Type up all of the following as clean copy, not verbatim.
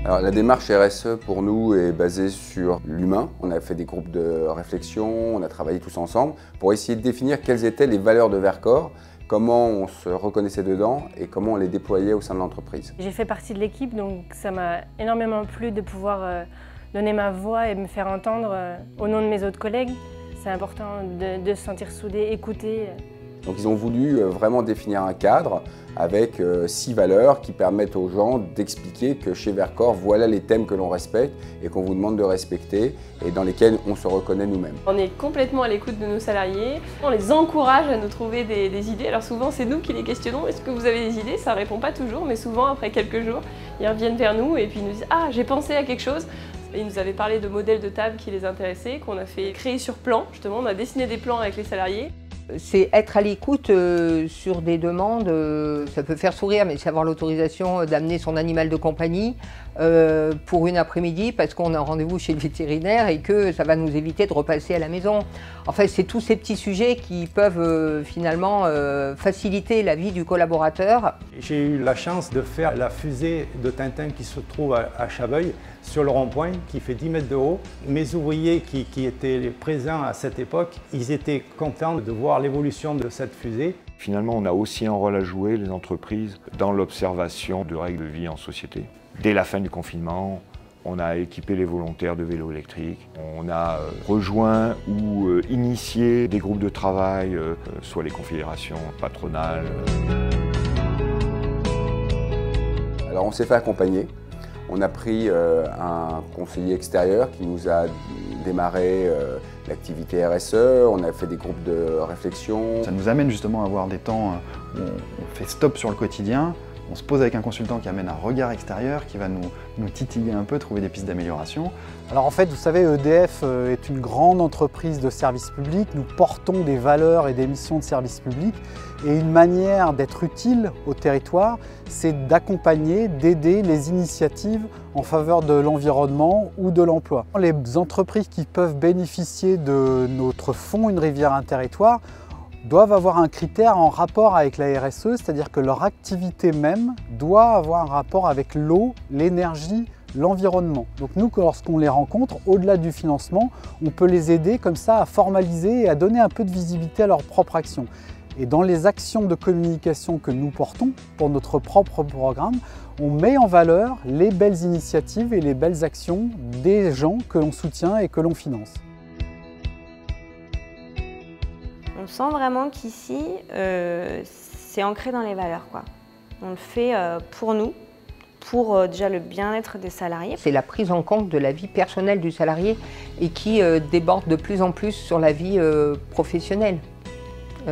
Alors, la démarche RSE pour nous est basée sur l'humain. On a fait des groupes de réflexion, on a travaillé tous ensemble pour essayer de définir quelles étaient les valeurs de Vercors, comment on se reconnaissait dedans et comment on les déployait au sein de l'entreprise. J'ai fait partie de l'équipe, donc ça m'a énormément plu de pouvoir donner ma voix et me faire entendre au nom de mes autres collègues. C'est important de se sentir soudé, écouté. Donc ils ont voulu vraiment définir un cadre avec 6 valeurs qui permettent aux gens d'expliquer que chez Vercors, voilà les thèmes que l'on respecte et qu'on vous demande de respecter et dans lesquels on se reconnaît nous-mêmes. On est complètement à l'écoute de nos salariés, on les encourage à nous trouver des idées. Alors souvent c'est nous qui les questionnons, est-ce que vous avez des idées? Ça ne répond pas toujours, mais souvent après quelques jours, ils reviennent vers nous et puis ils nous disent « Ah, j'ai pensé à quelque chose ». Ils nous avaient parlé de modèles de table qui les intéressaient, qu'on a fait créer sur plan, justement, on a dessiné des plans avec les salariés. C'est être à l'écoute sur des demandes, ça peut faire sourire, mais c'est avoir l'autorisation d'amener son animal de compagnie pour une après-midi parce qu'on a un rendez-vous chez le vétérinaire et que ça va nous éviter de repasser à la maison. En fait, c'est tous ces petits sujets qui peuvent finalement faciliter la vie du collaborateur. J'ai eu la chance de faire la fusée de Tintin qui se trouve à Chaveuil, sur le rond-point, qui fait 10 mètres de haut. Mes ouvriers qui étaient présents à cette époque, ils étaient contents de voir l'évolution de cette fusée. Finalement, on a aussi un rôle à jouer, les entreprises, dans l'observation de règles de vie en société. Dès la fin du confinement, on a équipé les volontaires de vélos électriques, on a rejoint ou initié des groupes de travail, soit les confédérations patronales. Alors on s'est fait accompagner. On a pris un conseiller extérieur qui nous a démarré l'activité RSE, on a fait des groupes de réflexion. Ça nous amène justement à avoir des temps où on fait stop sur le quotidien, on se pose avec un consultant qui amène un regard extérieur, qui va nous titiller un peu, trouver des pistes d'amélioration. Alors en fait, vous savez, EDF est une grande entreprise de service public. Nous portons des valeurs et des missions de service public. Et une manière d'être utile au territoire, c'est d'accompagner, d'aider les initiatives en faveur de l'environnement ou de l'emploi. Les entreprises qui peuvent bénéficier de notre fonds Une rivière, un territoire doivent avoir un critère en rapport avec la RSE, c'est-à-dire que leur activité même doit avoir un rapport avec l'eau, l'énergie, l'environnement. Donc nous, lorsqu'on les rencontre, au-delà du financement, on peut les aider comme ça à formaliser et à donner un peu de visibilité à leur propre action. Et dans les actions de communication que nous portons pour notre propre programme, on met en valeur les belles initiatives et les belles actions des gens que l'on soutient et que l'on finance. On sent vraiment qu'ici, c'est ancré dans les valeurs, quoi. On le fait pour nous, pour déjà le bien-être des salariés. C'est la prise en compte de la vie personnelle du salarié et qui déborde de plus en plus sur la vie professionnelle.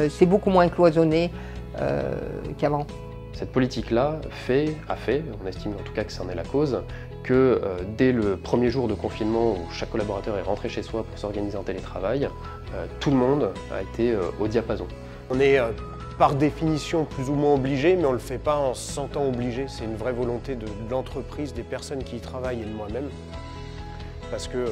C'est beaucoup moins cloisonné qu'avant. Cette politique-là a fait, on estime en tout cas que c'en est la cause, que dès le premier jour de confinement où chaque collaborateur est rentré chez soi pour s'organiser en télétravail, tout le monde a été au diapason. On est par définition plus ou moins obligé, mais on ne le fait pas en se sentant obligé. C'est une vraie volonté de l'entreprise, des personnes qui y travaillent et de moi-même. Parce que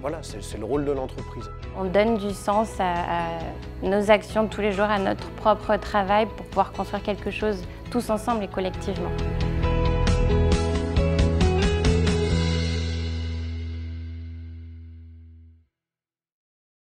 voilà, c'est le rôle de l'entreprise. On donne du sens à nos actions de tous les jours, à notre propre travail pour pouvoir construire quelque chose tous ensemble et collectivement.